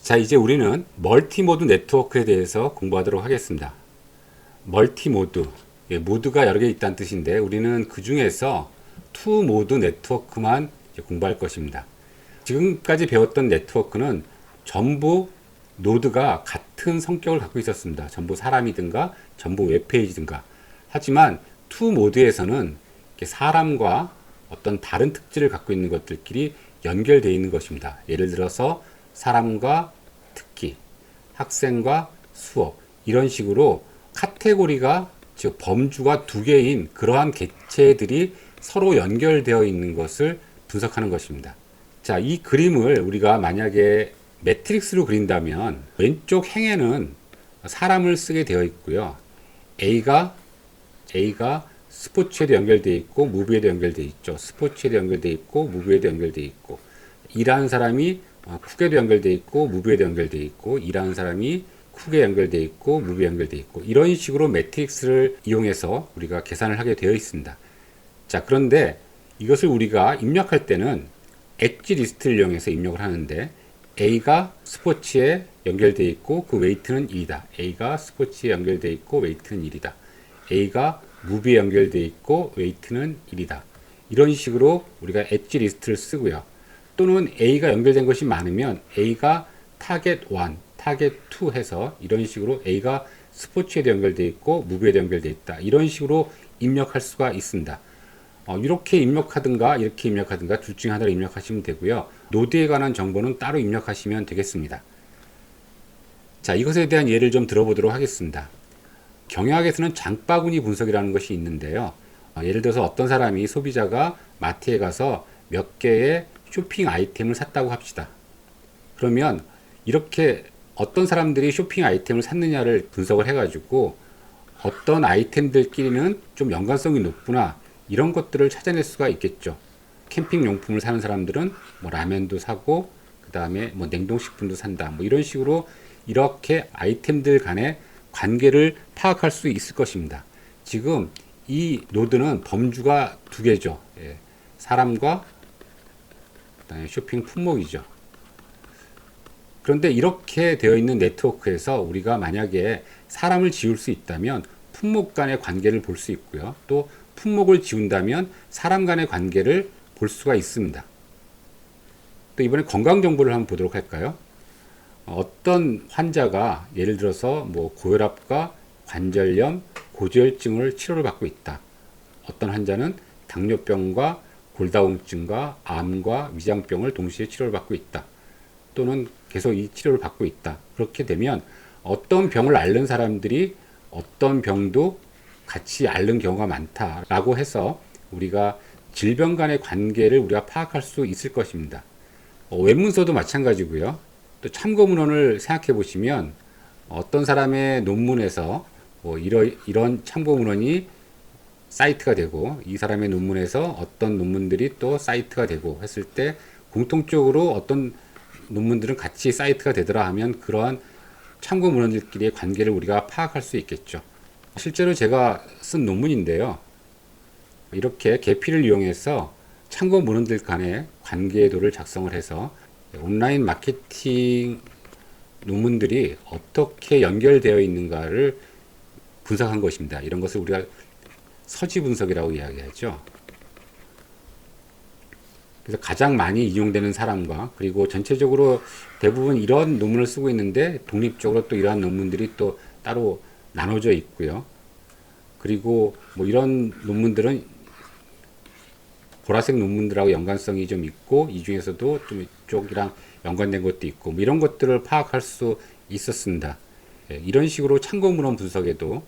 자, 이제 우리는 멀티모드 네트워크에 대해서 공부하도록 하겠습니다. 멀티모드, 모드가 여러 개 있다는 뜻인데 우리는 그 중에서 투모드 네트워크만 공부할 것입니다. 지금까지 배웠던 네트워크는 전부 노드가 같은 성격을 갖고 있었습니다. 전부 사람이든가 전부 웹페이지든가. 하지만 투모드에서는 사람과 어떤 다른 특질을 갖고 있는 것들끼리 연결되어 있는 것입니다. 예를 들어서 사람과 특기, 학생과 수업, 이런 식으로 카테고리가, 즉 범주가 두 개인 그러한 객체들이 서로 연결되어 있는 것을 분석하는 것입니다. 자, 이 그림을 우리가 만약에 매트릭스로 그린다면 왼쪽 행에는 사람을 쓰게 되어 있고요. A가 스포츠에도 연결되어 있고 무브에도 연결되어 있죠. 스포츠에도 연결되어 있고 무브에도 연결되어 있고, 일하는 사람이 쿡에도 연결되어 있고 무브에도 연결되어 있고, 일하는 사람이 쿡에 연결되어 있고 무브에 연결되어 있고, 이런 식으로 매트릭스를 이용해서 우리가 계산을 하게 되어 있습니다. 자, 그런데 이것을 우리가 입력할 때는 엣지 리스트를 이용해서 입력을 하는데, A가 스포츠에 연결되어 있고 그 웨이트는 1이다. A가 스포츠에 연결되어 있고 웨이트는 1이다. A가 무비에 연결되어 있고 웨이트는 1이다. 이런 식으로 우리가 엣지 리스트를 쓰고요. 또는 A가 연결된 것이 많으면 A가 타겟 1, 타겟 2 해서 이런 식으로 A가 스포츠에도 연결되어 있고 무비에도 연결되어 있다. 이런 식으로 입력할 수가 있습니다. 이렇게 입력하든가 이렇게 입력하든가 둘 중에 하나를 입력하시면 되고요. 노드에 관한 정보는 따로 입력하시면 되겠습니다. 자, 이것에 대한 예를 좀 들어보도록 하겠습니다. 경영학에서는 장바구니 분석이라는 것이 있는데요. 예를 들어서 어떤 사람이, 소비자가 마트에 가서 몇 개의 쇼핑 아이템을 샀다고 합시다. 그러면 이렇게 어떤 사람들이 쇼핑 아이템을 샀느냐를 분석을 해가지고 어떤 아이템들끼리는 좀 연관성이 높구나, 이런 것들을 찾아낼 수가 있겠죠. 캠핑 용품을 사는 사람들은 뭐 라면도 사고 그 다음에 뭐 냉동식품도 산다, 뭐 이런 식으로 이렇게 아이템들 간의 관계를 파악할 수 있을 것입니다. 지금 이 노드는 범주가 두 개죠. 사람과 그다음에 쇼핑 품목이죠. 그런데 이렇게 되어 있는 네트워크에서 우리가 만약에 사람을 지울 수 있다면 품목 간의 관계를 볼 수 있고요. 또 품목을 지운다면 사람 간의 관계를 볼 수가 있습니다. 또 이번에 건강 정보를 한번 보도록 할까요? 어떤 환자가 예를 들어서 뭐 고혈압과 관절염, 고지혈증을 치료를 받고 있다. 어떤 환자는 당뇨병과 골다공증과 암과 위장병을 동시에 치료를 받고 있다. 또는 계속 이 치료를 받고 있다. 그렇게 되면 어떤 병을 앓는 사람들이 어떤 병도 같이 앓는 경우가 많다라고 해서 우리가 질병 간의 관계를 우리가 파악할 수 있을 것입니다. 웹문서도 마찬가지고요. 또 참고문헌을 생각해 보시면 어떤 사람의 논문에서 뭐 이런 참고문헌이 사이트가 되고, 이 사람의 논문에서 어떤 논문들이 또 사이트가 되고 했을 때 공통적으로 어떤 논문들은 같이 사이트가 되더라 하면 그러한 참고문헌들끼리의 관계를 우리가 파악할 수 있겠죠. 실제로 제가 쓴 논문인데요. 이렇게 계피를 이용해서 참고문헌들 간의 관계도를 작성을 해서 온라인 마케팅 논문들이 어떻게 연결되어 있는가를 분석한 것입니다. 이런 것을 우리가 서지 분석이라고 이야기하죠. 그래서 가장 많이 이용되는 사람과, 그리고 전체적으로 대부분 이런 논문을 쓰고 있는데 독립적으로 또 이러한 논문들이 또 따로 나눠져 있고요. 그리고 뭐 이런 논문들은 보라색 논문들하고 연관성이 좀 있고, 이 중에서도 좀 이쪽이랑 연관된 것도 있고, 뭐 이런 것들을 파악할 수 있었습니다. 이런 식으로 참고문헌 분석에도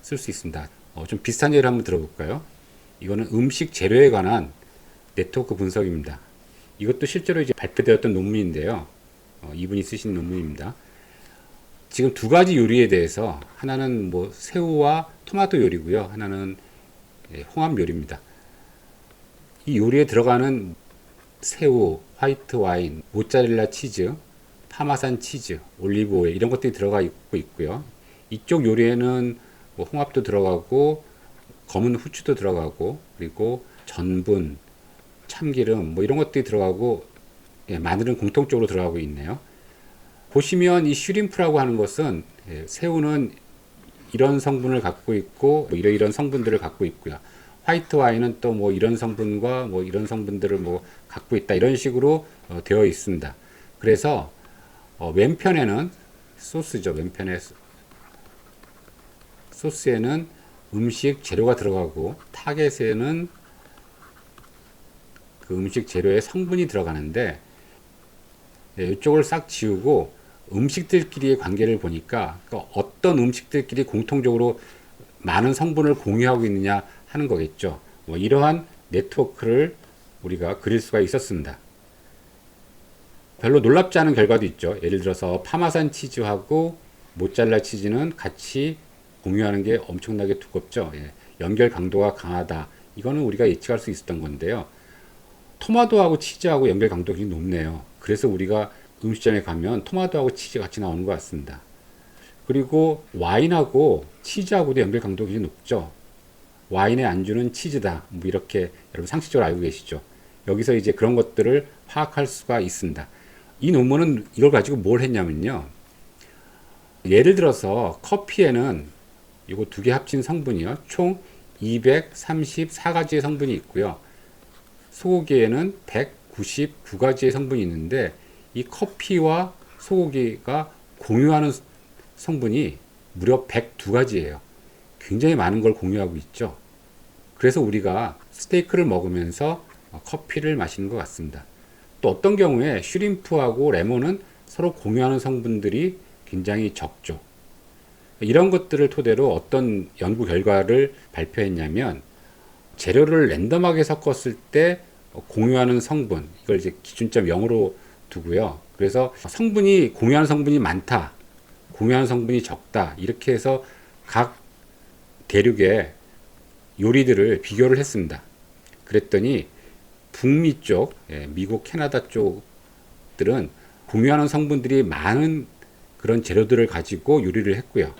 쓸 수 있습니다. 좀 비슷한 예를 한번 들어볼까요? 이거는 음식 재료에 관한 네트워크 분석입니다. 이것도 실제로 이제 발표되었던 논문인데요. 이분이 쓰신 논문입니다. 지금 두 가지 요리에 대해서, 하나는 뭐 새우와 토마토 요리고요. 하나는 홍합 요리입니다. 이 요리에 들어가는 새우, 화이트 와인, 모짜렐라 치즈, 파마산 치즈, 올리브 오일, 이런 것들이 들어가 있고요. 이쪽 요리에는 뭐 홍합도 들어가고 검은 후추도 들어가고, 그리고 전분, 참기름 뭐 이런 것들이 들어가고, 마늘은 공통적으로 들어가고 있네요. 보시면 이 슈림프라고 하는 것은 새우는 이런 성분을 갖고 있고 뭐 이런 성분들을 갖고 있고요. 화이트 와인은 또 뭐 이런 성분과 뭐 이런 성분들을 뭐 갖고 있다 이런 식으로 되어 있습니다. 그래서 왼편에는 소스죠. 왼편에 소스에는 음식 재료가 들어가고 타겟에는 그 음식 재료의 성분이 들어가는데 이쪽을 싹 지우고 음식들끼리의 관계를 보니까 어떤 음식들끼리 공통적으로 많은 성분을 공유하고 있느냐 하는 거겠죠. 뭐 이러한 네트워크를 우리가 그릴 수가 있었습니다. 별로 놀랍지 않은 결과도 있죠. 예를 들어서 파마산 치즈하고 모짜렐라 치즈는 같이 공유하는 게 엄청나게 두껍죠. 연결 강도가 강하다. 이거는 우리가 예측할 수 있었던 건데요. 토마토하고 치즈하고 연결 강도가 굉장히 높네요. 그래서 우리가 음식점에 가면 토마토하고 치즈 같이 나오는 것 같습니다. 그리고 와인하고 치즈하고도 연결 강도가 굉장히 높죠. 와인의 안주는 치즈다. 뭐 이렇게 여러분 상식적으로 알고 계시죠. 여기서 이제 그런 것들을 파악할 수가 있습니다. 이 논문은 이걸 가지고 뭘 했냐면요. 예를 들어서 커피에는 이거 두 개 합친 성분이요. 총 234가지의 성분이 있고요. 소고기에는 199가지의 성분이 있는데 이 커피와 소고기가 공유하는 성분이 무려 102가지예요. 굉장히 많은 걸 공유하고 있죠. 그래서 우리가 스테이크를 먹으면서 커피를 마시는 것 같습니다. 또 어떤 경우에 슈림프하고 레몬은 서로 공유하는 성분들이 굉장히 적죠. 이런 것들을 토대로 어떤 연구 결과를 발표했냐면 재료를 랜덤하게 섞었을 때 공유하는 성분, 이걸 이제 기준점 0으로 두고요. 그래서 성분이 공유하는 성분이 많다, 공유하는 성분이 적다 이렇게 해서 각 대륙의 요리들을 비교를 했습니다. 그랬더니 북미 쪽, 미국, 캐나다 쪽들은 공유하는 성분들이 많은 그런 재료들을 가지고 요리를 했고요.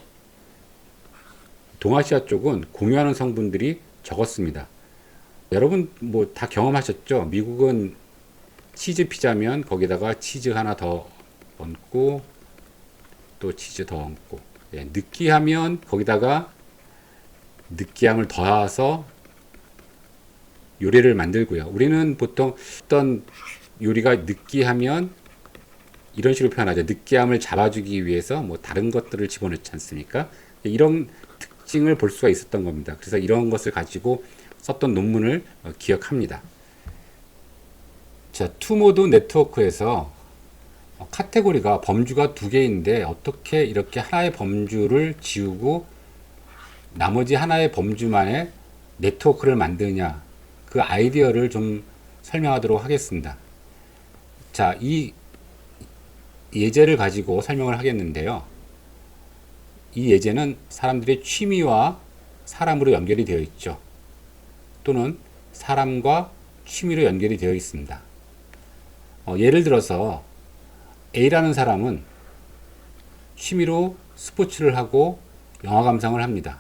동아시아 쪽은 공유하는 성분들이 적었습니다. 여러분 뭐 다 경험하셨죠? 미국은 치즈 피자면 거기다가 치즈 하나 더 얹고 또 치즈 더 얹고, 느끼하면 거기다가 느끼함을 더해서 요리를 만들고요. 우리는 보통 어떤 요리가 느끼하면 이런 식으로 표현하죠. 느끼함을 잡아주기 위해서 뭐 다른 것들을 집어넣지 않습니까? 이런 특징을 볼 수가 있었던 겁니다. 그래서 이런 것을 가지고 썼던 논문을 기억합니다. 자, 투모드 네트워크에서 카테고리가 범주가 두 개인데 어떻게 이렇게 하나의 범주를 지우고 나머지 하나의 범주만의 네트워크를 만드냐, 그 아이디어를 좀 설명하도록 하겠습니다. 자, 이 예제를 가지고 설명을 하겠는데요. 이 예제는 사람들의 취미와 사람으로 연결이 되어 있죠. 또는 사람과 취미로 연결이 되어 있습니다. 예를 들어서 A라는 사람은 취미로 스포츠를 하고 영화 감상을 합니다.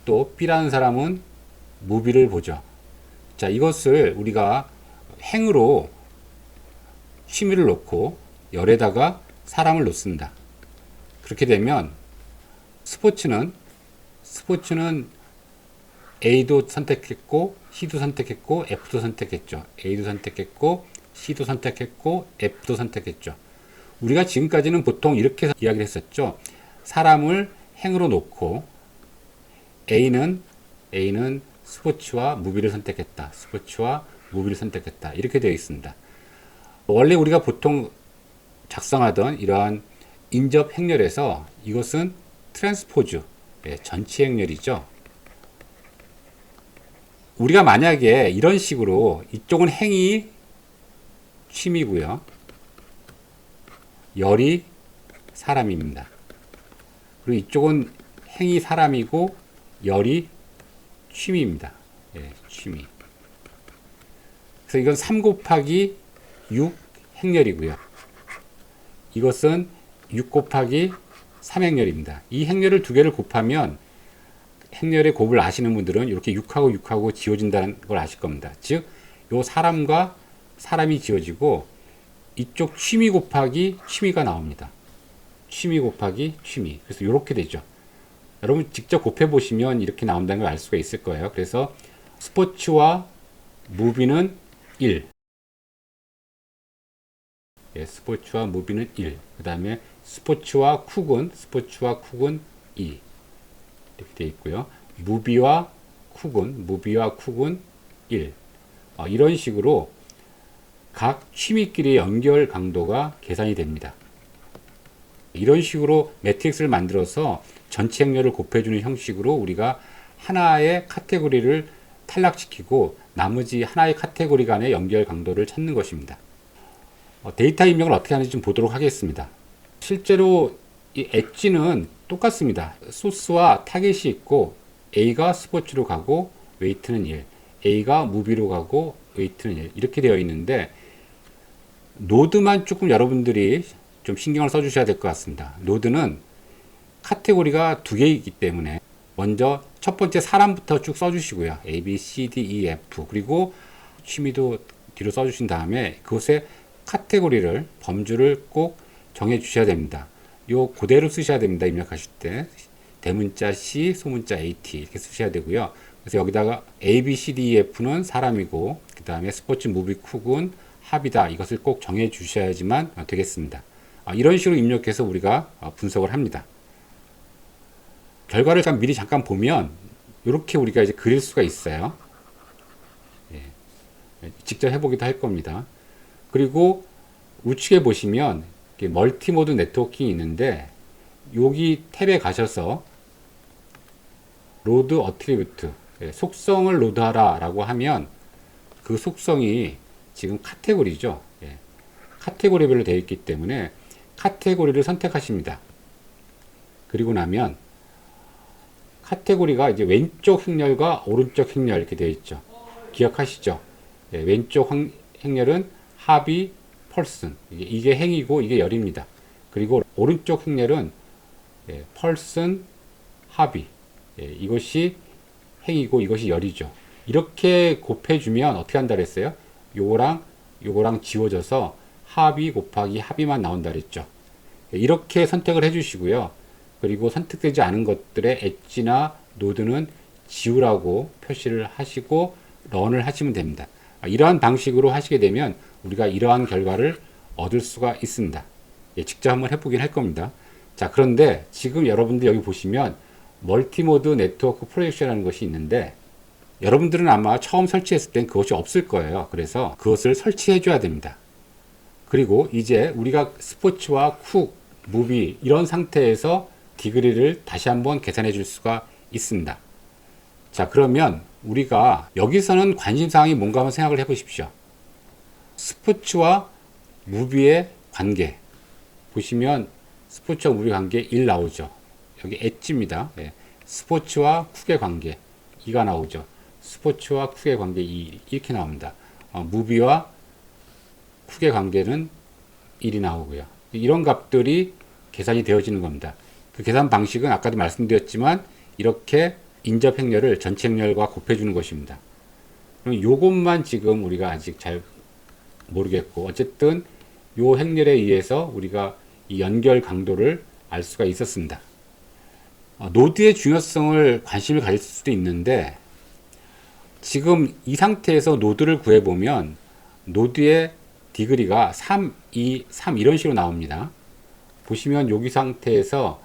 또 B라는 사람은 무비를 보죠. 자, 이것을 우리가 행으로 취미를 놓고 열에다가 사람을 놓습니다. 그렇게 되면 스포츠는 A도 선택했고 C도 선택했고 F도 선택했죠. A도 선택했고 C도 선택했고 F도 선택했죠. 우리가 지금까지는 보통 이렇게 이야기를 했었죠. 사람을 행으로 놓고 A는 스포츠와 무비를 선택했다. 스포츠와 무비를 선택했다. 이렇게 되어 있습니다. 원래 우리가 보통 작성하던 이러한 인접 행렬에서 이것은 트랜스포즈, 전치 행렬이죠. 우리가 만약에 이런 식으로 이쪽은 행이 취미고요. 열이 사람입니다. 그리고 이쪽은 행이 사람이고 열이 취미입니다. 취미. 그래서 이건 3 곱하기 6 행렬이고요. 이것은 6 곱하기 3 행렬입니다. 이 행렬을 두 개를 곱하면 행렬의 곱을 아시는 분들은 이렇게 6하고 6하고 지워진다는 걸 아실 겁니다. 즉, 요 사람과 사람이 지워지고 이쪽 취미 곱하기 취미가 나옵니다. 취미 곱하기 취미. 그래서 이렇게 되죠. 여러분 직접 곱해 보시면 이렇게 나온다는 걸 알 수가 있을 거예요. 그래서 스포츠와 무비는 1. 예, 스포츠와 무비는 1. 그 다음에 스포츠와 쿡은 2. 이렇게 되어 있고요. 무비와 쿡은 1. 이런 식으로 각 취미끼리의 연결 강도가 계산이 됩니다. 이런 식으로 매트릭스를 만들어서 전체 행렬을 곱해주는 형식으로 우리가 하나의 카테고리를 탈락시키고 나머지 하나의 카테고리 간의 연결 강도를 찾는 것입니다. 데이터 입력을 어떻게 하는지 좀 보도록 하겠습니다. 실제로 이 엣지는 똑같습니다. 소스와 타겟이 있고 A가 스포츠로 가고 웨이트는 1, A가 무비로 가고 웨이트는 1 이렇게 되어 있는데 노드만 조금 여러분들이 좀 신경을 써주셔야 될 것 같습니다. 노드는 카테고리가 두 개이기 때문에 먼저 첫 번째 사람부터 쭉 써주시고요. A, B, C, D, E, F 그리고 취미도 뒤로 써주신 다음에 그것의 카테고리를 범주를 꼭 정해 주셔야 됩니다. 요 그대로 쓰셔야 됩니다. 입력하실 때 대문자 C, 소문자 AT 이렇게 쓰셔야 되고요. 그래서 여기다가 A, B, C, D, E, F는 사람이고 그 다음에 스포츠, 무비, 쿡은 합이다. 이것을 꼭 정해 주셔야지만 되겠습니다. 이런 식으로 입력해서 우리가 분석을 합니다. 결과를 미리 잠깐 보면 이렇게 우리가 이제 그릴 수가 있어요. 예. 직접 해보기도 할 겁니다. 그리고 우측에 보시면 멀티모드 네트워킹이 있는데 여기 탭에 가셔서 로드 어트리뷰트 속성을 로드하라 라고 하면 그 속성이 지금 카테고리죠. 예. 카테고리별로 되어 있기 때문에 카테고리를 선택하십니다. 그리고 나면 카테고리가 이제 왼쪽 행렬과 오른쪽 행렬 이렇게 되어 있죠. 기억하시죠? 예, 왼쪽 행렬은 합이 펄슨 이게 행이고 이게 열입니다. 그리고 오른쪽 행렬은 펄슨 합이 이것이 행이고 이것이 열이죠. 이렇게 곱해주면 어떻게 한다 그랬어요? 요거랑 지워져서 합이 곱하기 합이만 나온다 그랬죠. 이렇게 선택을 해주시고요. 그리고 선택되지 않은 것들의 엣지나 노드는 지우라고 표시를 하시고 런을 하시면 됩니다. 이러한 방식으로 하시게 되면 우리가 이러한 결과를 얻을 수가 있습니다. 직접 한번 해보긴 할 겁니다. 자, 그런데 지금 여러분들 여기 보시면 멀티모드 네트워크 프로젝션이라는 것이 있는데 여러분들은 아마 처음 설치했을 땐 그것이 없을 거예요. 그래서 그것을 설치해 줘야 됩니다. 그리고 이제 우리가 스포츠와 쿡, 무비 이런 상태에서 디그리를 다시 한번 계산해 줄 수가 있습니다. 자, 그러면 우리가 여기서는 관심사항이 뭔가 한번 생각을 해 보십시오. 스포츠와 무비의 관계 보시면 스포츠와 무비 관계 1 나오죠. 여기 엣지입니다. 네. 스포츠와 쿡의 관계 2가 나오죠. 스포츠와 쿡의 관계 2 이렇게 나옵니다. 무비와 쿡의 관계는 1이 나오고요. 이런 값들이 계산이 되어지는 겁니다. 그 계산 방식은 아까도 말씀드렸지만 이렇게 인접 행렬을 전체 행렬과 곱해주는 것입니다. 그럼 요것만 지금 우리가 아직 잘 모르겠고 어쨌든 요 행렬에 의해서 우리가 이 연결 강도를 알 수가 있었습니다. 노드의 중요성을 관심을 가질 수도 있는데 지금 이 상태에서 노드를 구해보면 노드의 디그리가 3, 2, 3 이런 식으로 나옵니다. 보시면 여기 상태에서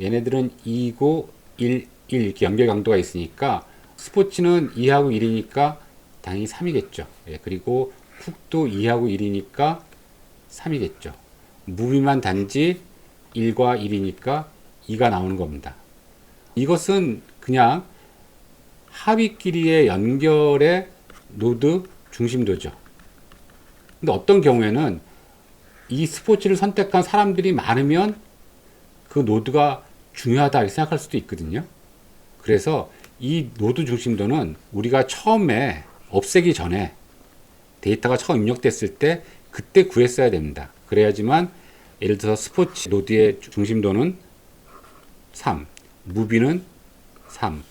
얘네들은 2고 1, 1 이렇게 연결 강도가 있으니까 스포츠는 2하고 1이니까 당연히 3이겠죠. 예, 그리고 쿡도 2하고 1이니까 3이겠죠. 무비만 단지 1과 1이니까 2가 나오는 겁니다. 이것은 그냥 합의끼리의 연결의 노드 중심도죠. 근데 어떤 경우에는 이 스포츠를 선택한 사람들이 많으면 그 노드가 중요하다 이렇게 생각할 수도 있거든요. 그래서 이 노드 중심도는 우리가 처음에 없애기 전에 데이터가 처음 입력됐을 때 그때 구했어야 됩니다. 그래야지만 예를 들어서 스포츠 노드의 중심도는 3, 무비는 3,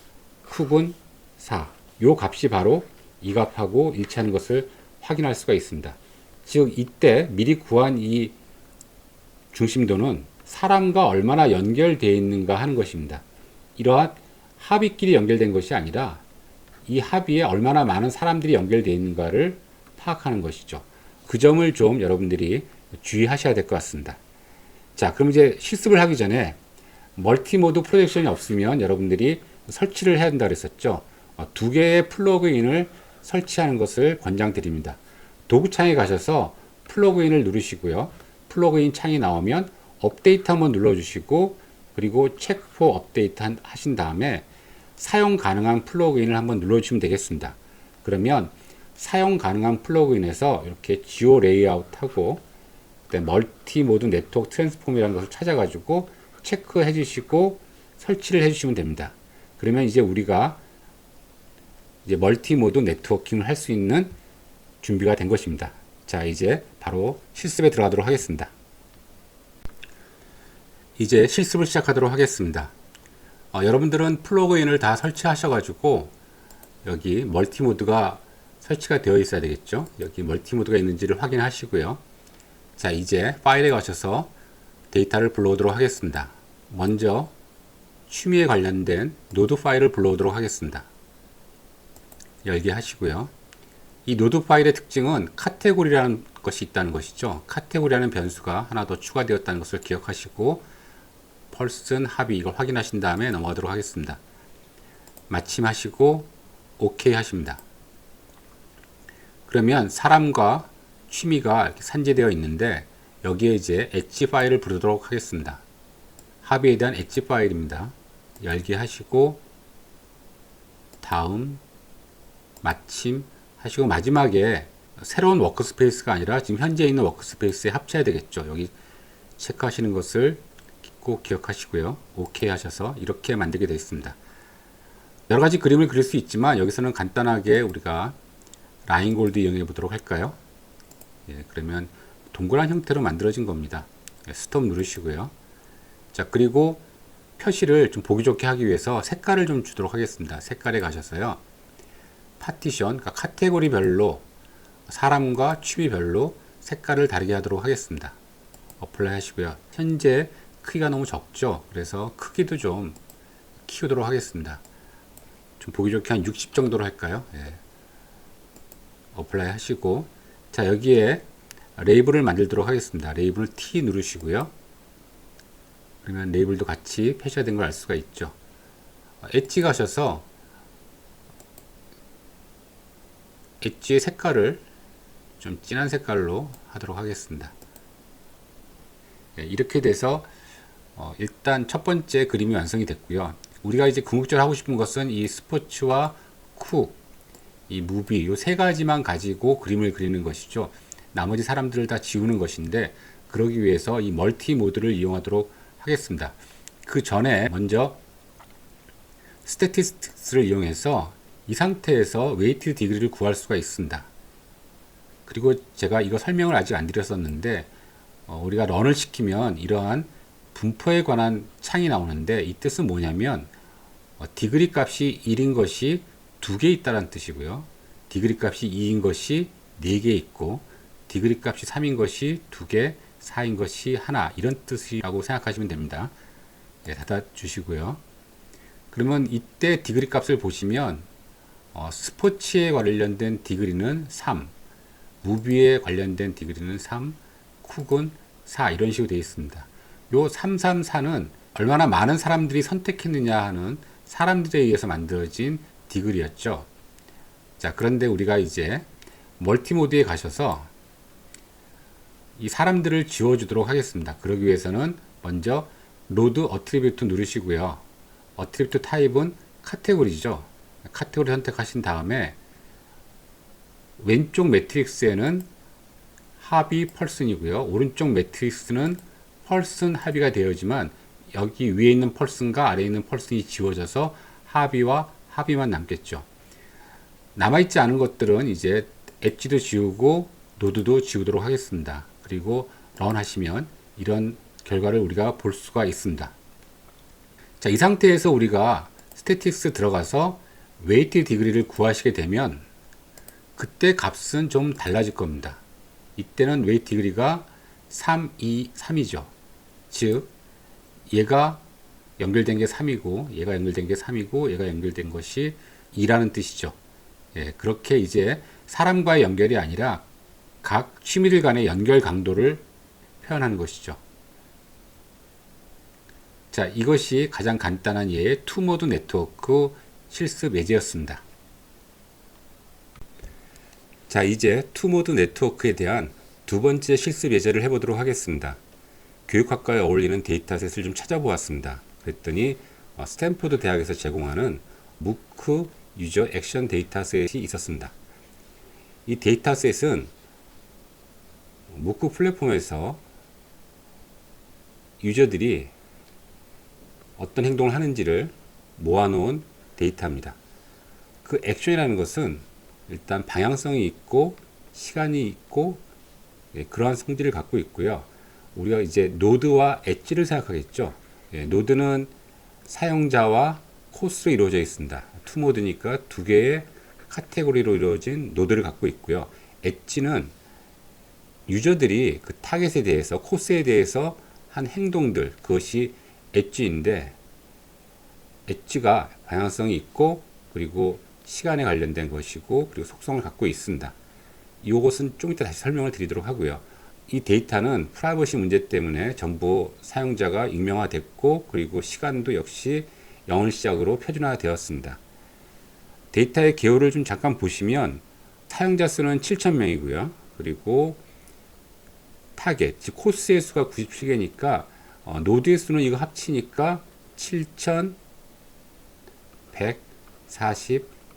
쿡은 4. 요 값이 바로 이 값하고 일치하는 것을 확인할 수가 있습니다. 즉 이때 미리 구한 이 중심도는 사람과 얼마나 연결되어 있는가 하는 것입니다. 이러한 합의끼리 연결된 것이 아니라 이 합의에 얼마나 많은 사람들이 연결되어 있는가를 파악하는 것이죠. 그 점을 좀 여러분들이 주의하셔야 될 것 같습니다. 자, 그럼 이제 실습을 하기 전에 멀티모드 프로젝션이 없으면 여러분들이 설치를 해야 된다고 했었죠. 두 개의 플러그인을 설치하는 것을 권장드립니다. 도구창에 가셔서 플러그인을 누르시고요. 플러그인 창이 나오면 업데이트 한번 눌러주시고, 그리고 체크 포 업데이트 하신 다음에 사용 가능한 플러그인을 한번 눌러주시면 되겠습니다. 그러면 사용 가능한 플러그인에서 이렇게 지오 레이아웃하고 멀티 모드 네트워크 트랜스폼이라는 것을 찾아가지고 체크해 주시고 설치를 해 주시면 됩니다. 그러면 이제 우리가 이제 멀티 모드 네트워킹을 할 수 있는 준비가 된 것입니다. 자, 이제 바로 실습에 들어가도록 하겠습니다. 이제 실습을 시작하도록 하겠습니다. 여러분들은 플러그인을 다 설치하셔가지고 여기 멀티 모드가 설치가 되어 있어야 되겠죠. 여기 멀티 모드가 있는지를 확인하시고요. 자, 이제 파일에 가셔서 데이터를 불러오도록 하겠습니다. 먼저 취미에 관련된 노드 파일을 불러오도록 하겠습니다. 열게 하시고요. 이 노드 파일의 특징은 카테고리라는 것이 있다는 것이죠. 카테고리라는 변수가 하나 더 추가되었다는 것을 기억하시고 펄슨 합의 이걸 확인하신 다음에 넘어가도록 하겠습니다. 마침 하시고 OK 하십니다. 그러면 사람과 취미가 이렇게 산재되어 있는데 여기에 이제 엣지 파일을 부르도록 하겠습니다. 합의에 대한 엣지 파일입니다. 열게 하시고 다음 마침 하시고 마지막에 새로운 워크스페이스가 아니라 지금 현재 있는 워크스페이스에 합쳐야 되겠죠. 여기 체크하시는 것을 꼭 기억하시고요. OK 하셔서 이렇게 만들게 되어 있습니다. 여러 가지 그림을 그릴 수 있지만 여기서는 간단하게 우리가 라인 골드 이용해 보도록 할까요? 예, 그러면 동그란 형태로 만들어진 겁니다. 예, 스톱 누르시고요. 자, 그리고 표시를 좀 보기 좋게 하기 위해서 색깔을 좀 주도록 하겠습니다. 색깔에 가셔서요. 파티션, 그러니까 카테고리별로 사람과 취미별로 색깔을 다르게 하도록 하겠습니다. 어플라이 하시고요. 현재 크기가 너무 적죠. 그래서 크기도 좀 키우도록 하겠습니다. 좀 보기 좋게 한 60 정도로 할까요? 예. 어플라이 하시고, 자, 여기에 레이블을 만들도록 하겠습니다. 레이블 T 누르시고요. 그러면 레이블도 같이 표시된 걸 알 수가 있죠. 엣지 가셔서 엣지의 색깔을 좀 진한 색깔로 하도록 하겠습니다. 예, 이렇게 돼서 일단 첫 번째 그림이 완성이 됐고요. 우리가 이제 궁극적으로 하고 싶은 것은 이 스포츠와 쿡, 이 무비, 이 세 가지만 가지고 그림을 그리는 것이죠. 나머지 사람들을 다 지우는 것인데, 그러기 위해서 이 멀티 모드를 이용하도록 하겠습니다. 그 전에 먼저 스태티스틱스를 이용해서 이 상태에서 웨이트 디그리를 구할 수가 있습니다. 그리고 제가 이거 설명을 아직 안 드렸었는데, 우리가 런을 시키면 이러한 분포에 관한 창이 나오는데, 이 뜻은 뭐냐면 디그리 값이 1인 것이 2개 있다는 뜻이고요. 디그리 값이 2인 것이 4개 있고, 디그리 값이 3인 것이 2개, 4인 것이 하나, 이런 뜻이라고 생각하시면 됩니다. 네, 닫아 주시고요. 그러면 이때 디그리 값을 보시면 스포츠에 관련된 디그리는 3, 무비에 관련된 디그리는 3, 쿡은 4, 이런 식으로 되어 있습니다. 요 334는 얼마나 많은 사람들이 선택했느냐 하는 사람들에 의해서 만들어진 디그리였죠. 자, 그런데 우리가 이제 멀티모드에 가셔서 이 사람들을 지워주도록 하겠습니다. 그러기 위해서는 먼저 로드 어트리뷰트 누르시고요. 어트리뷰트 타입은 카테고리죠. 카테고리 선택하신 다음에 왼쪽 매트릭스에는 합의 펄슨이고요. 오른쪽 매트릭스는 펄슨 합의가 되어지만 여기 위에 있는 펄슨과 아래에 있는 펄슨이 지워져서 합의와 합의만 남겠죠. 남아있지 않은 것들은 이제 엣지도 지우고 노드도 지우도록 하겠습니다. 그리고 런 하시면 이런 결과를 우리가 볼 수가 있습니다. 자, 이 상태에서 우리가 스태틱스 들어가서 웨이트 디그리를 구하시게 되면 그때 값은 좀 달라질 겁니다. 이때는 웨이트 디그리가 3, 2, 3이죠. 즉 얘가 연결된 게 3이고 얘가 연결된 게 3이고 얘가 연결된 것이 2라는 뜻이죠. 예, 그렇게 이제 사람과의 연결이 아니라 각 취미들 간의 연결 강도를 표현하는 것이죠. 자, 이것이 가장 간단한 예의 투모드 네트워크 실습 예제였습니다. 자, 이제 투모드 네트워크에 대한 두 번째 실습 예제를 해보도록 하겠습니다. 교육학과에 어울리는 데이터셋을 좀 찾아보았습니다. 그랬더니 스탠포드 대학에서 제공하는 무크 유저 액션 데이터셋이 있었습니다. 이 데이터셋은 무크 플랫폼에서 유저들이 어떤 행동을 하는지를 모아놓은 데이터입니다. 그 액션이라는 것은 일단 방향성이 있고 시간이 있고 그러한 성질을 갖고 있고요. 우리가 이제 노드와 엣지를 생각하겠죠. 노드는 사용자와 코스로 이루어져 있습니다. 투모드니까 두 개의 카테고리로 이루어진 노드를 갖고 있고요. 엣지는 유저들이 그 타겟에 대해서 코스에 대해서 한 행동들, 그것이 엣지인데, 엣지가 방향성이 있고 그리고 시간에 관련된 것이고 그리고 속성을 갖고 있습니다. 이것은 좀 이따 다시 설명을 드리도록 하고요. 이 데이터는 프라이버시 문제 때문에 전부 사용자가 익명화됐고 그리고 시간도 역시 0을 시작으로 표준화되었습니다. 데이터의 개요를 좀 잠깐 보시면 사용자 수는 7,000명이고요. 그리고 타겟, 즉 코스의 수가 97개니까 노드의 수는 이거 합치니까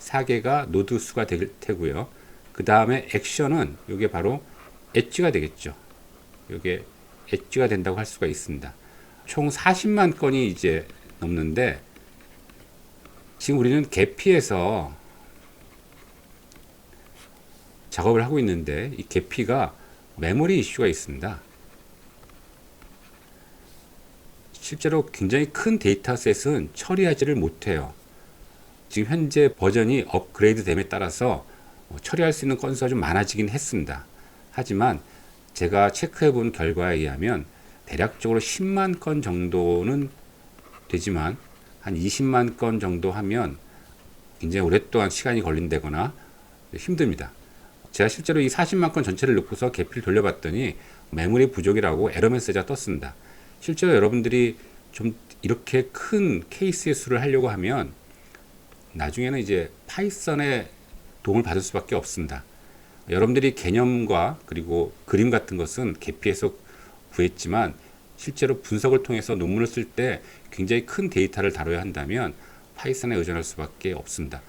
7,144개가 노드 수가 될 테고요. 그 다음에 액션은 이게 바로 엣지가 되겠죠. 이게 엣지가 된다고 할 수가 있습니다. 총 40만 건이 이제 넘는데 지금 우리는 계피에서 작업을 하고 있는데 이 계피가 메모리 이슈가 있습니다. 실제로 굉장히 큰 데이터셋은 처리하지를 못해요. 지금 현재 버전이 업그레이드 됨에 따라서 처리할 수 있는 건수가 좀 많아지긴 했습니다. 하지만 제가 체크해 본 결과에 의하면 대략적으로 10만 건 정도는 되지만 한 20만 건 정도 하면 굉장히 오랫동안 시간이 걸린다거나 힘듭니다. 제가 실제로 이 40만 건 전체를 놓고서 계피를 돌려봤더니 메모리 부족이라고 에러 메시지가 떴습니다. 실제로 여러분들이 좀 이렇게 큰 케이스의 수를 하려고 하면 나중에는 이제 파이썬의 도움을 받을 수밖에 없습니다. 여러분들이 개념과 그리고 그림 같은 것은 계피에서 구했지만 실제로 분석을 통해서 논문을 쓸 때 굉장히 큰 데이터를 다뤄야 한다면 파이썬에 의존할 수밖에 없습니다.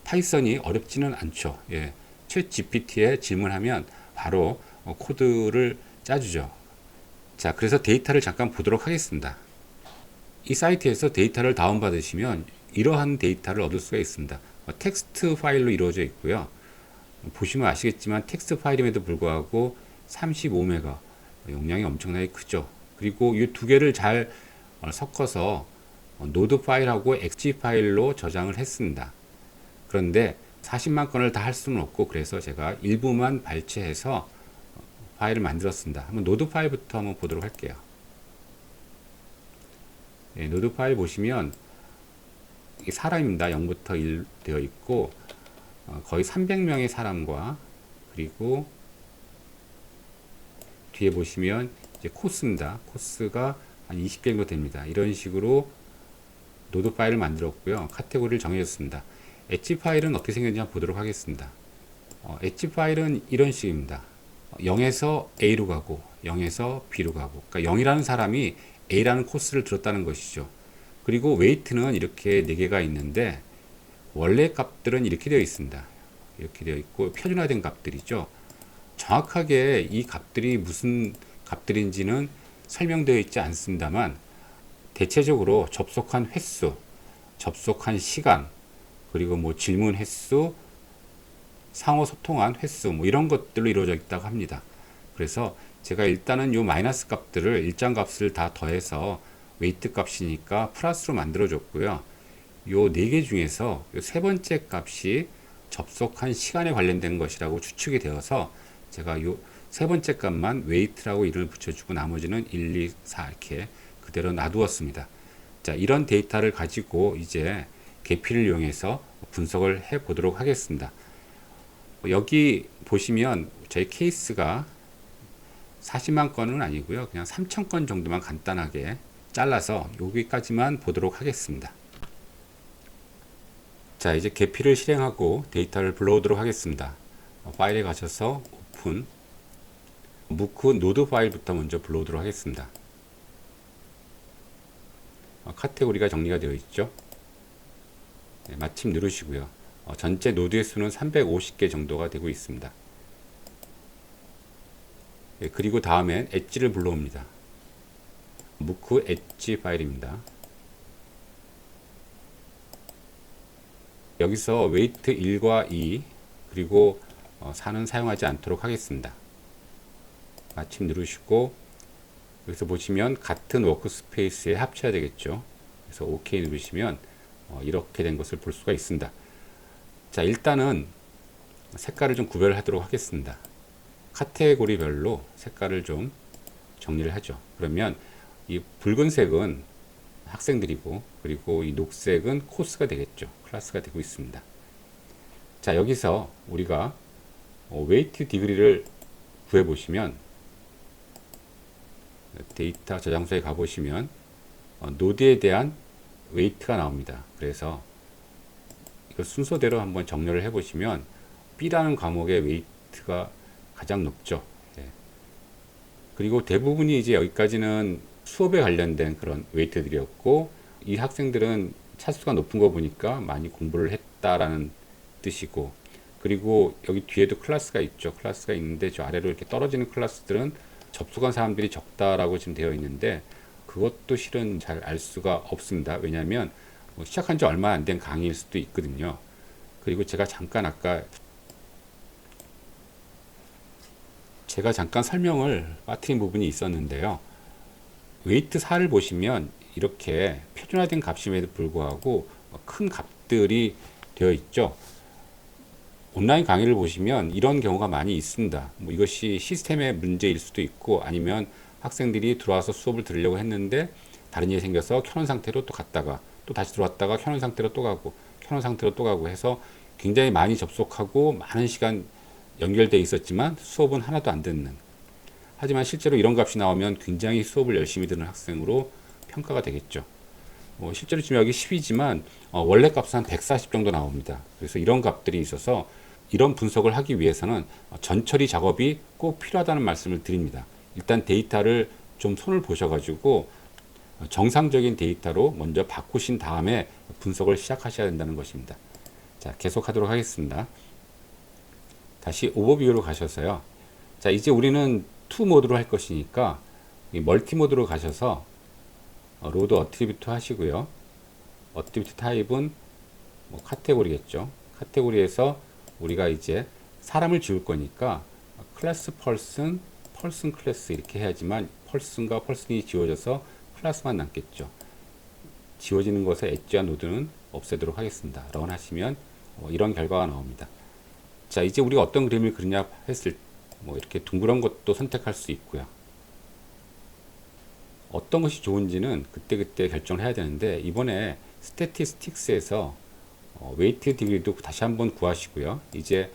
파이썬이 어렵지는 않죠. 예. 챗 GPT에 질문하면 바로 코드를 짜주죠. 자, 그래서 데이터를 잠깐 보도록 하겠습니다. 이 사이트에서 데이터를 다운받으시면 이러한 데이터를 얻을 수가 있습니다. 텍스트 파일로 이루어져 있고요. 보시면 아시겠지만 텍스트 파일임에도 불구하고 35메가 용량이 엄청나게 크죠. 그리고 이 두 개를 잘 섞어서 노드 파일하고 XG 파일로 저장을 했습니다. 그런데 40만 건을 다 할 수는 없고 그래서 제가 일부만 발췌해서 파일을 만들었습니다. 한번 노드 파일부터 한번 보도록 할게요. 네, 노드 파일 보시면 사람입니다. 0부터 1 되어 있고 거의 300명의 사람과 그리고 뒤에 보시면 이제 코스입니다. 코스가 한 20개 정도 됩니다. 이런 식으로 노드 파일을 만들었고요. 카테고리를 정해줬습니다. 엣지 파일은 어떻게 생겼는지 한번 보도록 하겠습니다. 엣지 파일은 이런 식입니다. 0에서 A로 가고 0에서 B로 가고, 그러니까 0이라는 사람이 A라는 코스를 들었다는 것이죠. 그리고 웨이트는 이렇게 4개가 있는데 원래 값들은 이렇게 되어 있습니다. 이렇게 되어 있고 표준화된 값들이죠. 정확하게 이 값들이 무슨 값들인지는 설명되어 있지 않습니다만 대체적으로 접속한 횟수, 접속한 시간, 그리고 뭐 질문 횟수, 상호 소통한 횟수, 뭐 이런 것들로 이루어져 있다고 합니다. 그래서 제가 일단은 요 마이너스 값들을 일정 값을 다 더해서 웨이트 값이니까 플러스로 만들어 줬고요. 요 4개 중에서 요 세 번째 값이 접속한 시간에 관련된 것이라고 추측이 되어서 제가 요 세 번째 값만 웨이트라고 이름을 붙여주고 나머지는 1, 2, 4 이렇게 그대로 놔두었습니다. 자, 이런 데이터를 가지고 이제 계피를 이용해서 분석을 해 보도록 하겠습니다. 여기 보시면 저희 케이스가 40만 건은 아니고요. 그냥 3천 건 정도만 간단하게 잘라서 여기까지만 보도록 하겠습니다. 자, 이제 계피를 실행하고 데이터를 불러오도록 하겠습니다. 파일에 가셔서 오픈, 무크 노드 파일부터 먼저 불러오도록 하겠습니다. 카테고리가 정리가 되어 있죠. 네, 마침 누르시고요. 전체 노드의 수는 350개 정도가 되고 있습니다. 네, 그리고 다음엔 엣지를 불러옵니다. 무크 엣지 파일입니다. 여기서 웨이트 1과 2 그리고 4는 사용하지 않도록 하겠습니다. 마침 누르시고 여기서 보시면 같은 워크스페이스에 합쳐야 되겠죠. 그래서 OK 누르시면 이렇게 된 것을 볼 수가 있습니다. 자, 일단은 색깔을 좀 구별하도록 하겠습니다. 카테고리별로 색깔을 좀 정리를 하죠. 그러면 이 붉은색은 학생들이고, 그리고 이 녹색은 코스가 되겠죠. 클래스가 되고 있습니다. 자, 여기서 우리가 웨이트 디그리를 구해 보시면 데이터 저장소에 가 보시면 노드에 대한 웨이트가 나옵니다. 그래서 이거 순서대로 한번 정렬을 해 보시면 B라는 과목의 웨이트가 가장 높죠. 예. 그리고 대부분이 이제 여기까지는 수업에 관련된 그런 웨이트들이었고, 이 학생들은 차수가 높은 거 보니까 많이 공부를 했다라는 뜻이고, 그리고 여기 뒤에도 클래스가 있죠. 클래스가 있는데 저 아래로 이렇게 떨어지는 클래스들은 접속한 사람들이 적다라고 지금 되어 있는데, 그것도 실은 잘 알 수가 없습니다. 왜냐하면 시작한 지 얼마 안 된 강의일 수도 있거든요. 그리고 제가 잠깐 설명을 빠뜨린 부분이 있었는데요. 웨이트 4를 보시면 이렇게 표준화된 값임에도 불구하고 큰 값들이 되어 있죠. 온라인 강의를 보시면 이런 경우가 많이 있습니다. 뭐 이것이 시스템의 문제일 수도 있고, 아니면 학생들이 들어와서 수업을 들으려고 했는데 다른 일이 생겨서 켜놓은 상태로 또 갔다가 또 다시 들어왔다가 켜놓은 상태로 또 가고 켜놓은 상태로 또 가고 해서 굉장히 많이 접속하고 많은 시간 연결되어 있었지만 수업은 하나도 안 듣는, 하지만 실제로 이런 값이 나오면 굉장히 수업을 열심히 듣는 학생으로 평가가 되겠죠. 실제로 지금 여기 10이지만 원래 값은 한 140 정도 나옵니다. 그래서 이런 값들이 있어서 이런 분석을 하기 위해서는 전처리 작업이 꼭 필요하다는 말씀을 드립니다. 일단 데이터를 좀 손을 보셔가지고 정상적인 데이터로 먼저 바꾸신 다음에 분석을 시작하셔야 된다는 것입니다. 자, 계속하도록 하겠습니다. 다시 오버뷰로 가셔서요. 자, 이제 우리는 투 모드로 할 것이니까 멀티 모드로 가셔서 로드 어트리뷰트 하시고요. 어트리뷰트 타입은 뭐 카테고리겠죠. 카테고리에서 우리가 이제 사람을 지울 거니까 클래스 펄슨, 펄슨 클래스 이렇게 해야지만 펄슨과 펄슨이 지워져서 클래스만 남겠죠. 지워지는 것에 엣지와 노드는 없애도록 하겠습니다. 런 하시면 이런 결과가 나옵니다. 자, 이제 우리가 어떤 그림을 그리냐 했을 뭐 이렇게 둥그런 것도 선택할 수 있고요. 어떤 것이 좋은지는 그때그때 결정을 해야 되는데, 이번에 스태티스틱스에서 웨이트 디그리도 다시 한번 구하시고요. 이제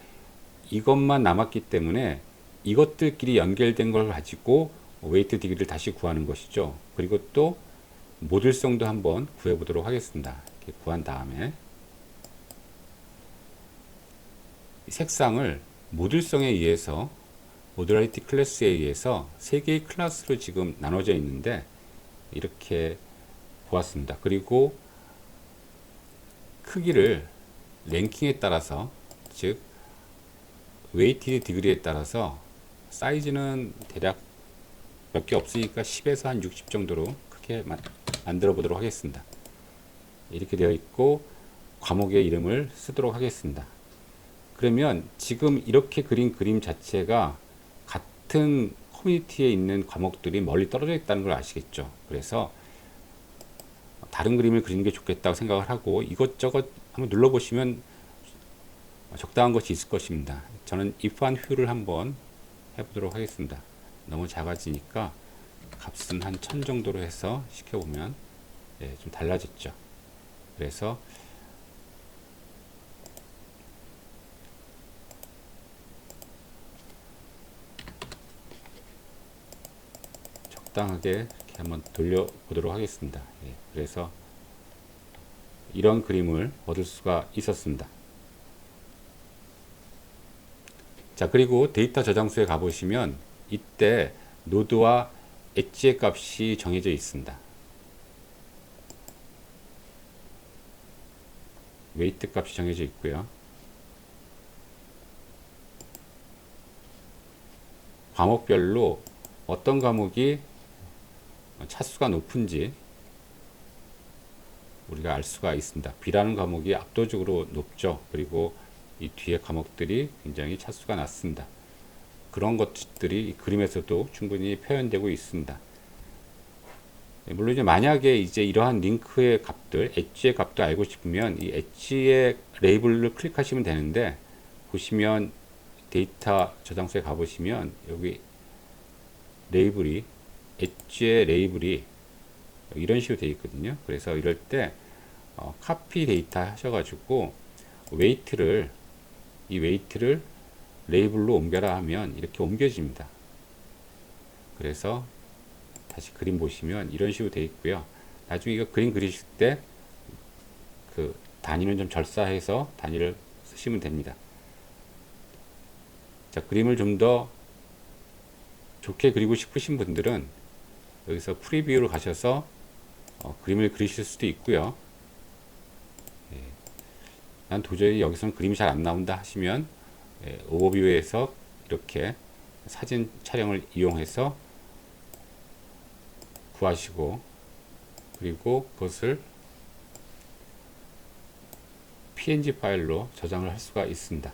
이것만 남았기 때문에 이것들끼리 연결된 걸 가지고 웨이트 디그리를 다시 구하는 것이죠. 그리고 또 모듈성도 한번 구해 보도록 하겠습니다. 이렇게 구한 다음에 색상을 모듈성에 의해서, 모듈리티 클래스에 의해서 3개의 클래스로 지금 나눠져 있는데 이렇게 보았습니다. 그리고 크기를 랭킹에 따라서, 즉 웨이티드 디그리에 따라서 사이즈는 대략 몇 개 없으니까 10에서 한 60 정도로 크게 만들어 보도록 하겠습니다. 이렇게 되어 있고 과목의 이름을 쓰도록 하겠습니다. 그러면 지금 이렇게 그린 그림 자체가 같은 커뮤니티에 있는 과목들이 멀리 떨어져 있다는 걸 아시겠죠. 그래서 다른 그림을 그리는 게 좋겠다고 생각을 하고 이것저것 한번 눌러보시면 적당한 것이 있을 것입니다. 저는 if 한 뷰를 한번 해보도록 하겠습니다. 너무 작아지니까 값은 한 1000 정도로 해서 시켜보면 예, 좀 달라졌죠. 그래서 적당하게 이렇게 한번 돌려보도록 하겠습니다. 예, 그래서 이런 그림을 얻을 수가 있었습니다. 자, 그리고 데이터 저장소에 가보시면 이때 노드와 엣지의 값이 정해져 있습니다. 웨이트 값이 정해져 있고요. 과목별로 어떤 과목이 차수가 높은지 우리가 알 수가 있습니다. B라는 과목이 압도적으로 높죠. 그리고 이 뒤에 과목들이 굉장히 차수가 낮습니다. 그런 것들이 이 그림에서도 충분히 표현되고 있습니다. 물론 이제 만약에 이제 이러한 링크의 값들, 엣지의 값도 알고 싶으면 이 엣지의 레이블을 클릭하시면 되는데, 보시면 데이터 저장소에 가보시면 여기 레이블이, 엣지의 레이블이 이런 식으로 되어 있거든요. 그래서 이럴 때 카피 데이터 하셔가지고 웨이트를, 이 웨이트를 레이블로 옮겨라 하면 이렇게 옮겨집니다. 그래서 다시 그림 보시면 이런 식으로 되어 있고요. 나중에 이거 그림 그리실 때 그 단위는 좀 절사해서 단위를 쓰시면 됩니다. 자, 그림을 좀 더 좋게 그리고 싶으신 분들은 여기서 프리뷰로 가셔서 그림을 그리실 수도 있고요. 예, 난 도저히 여기서는 그림이 잘 안 나온다 하시면 오버뷰에서 이렇게 사진 촬영을 이용해서 구하시고, 그리고 그것을 PNG 파일로 저장을 할 수가 있습니다.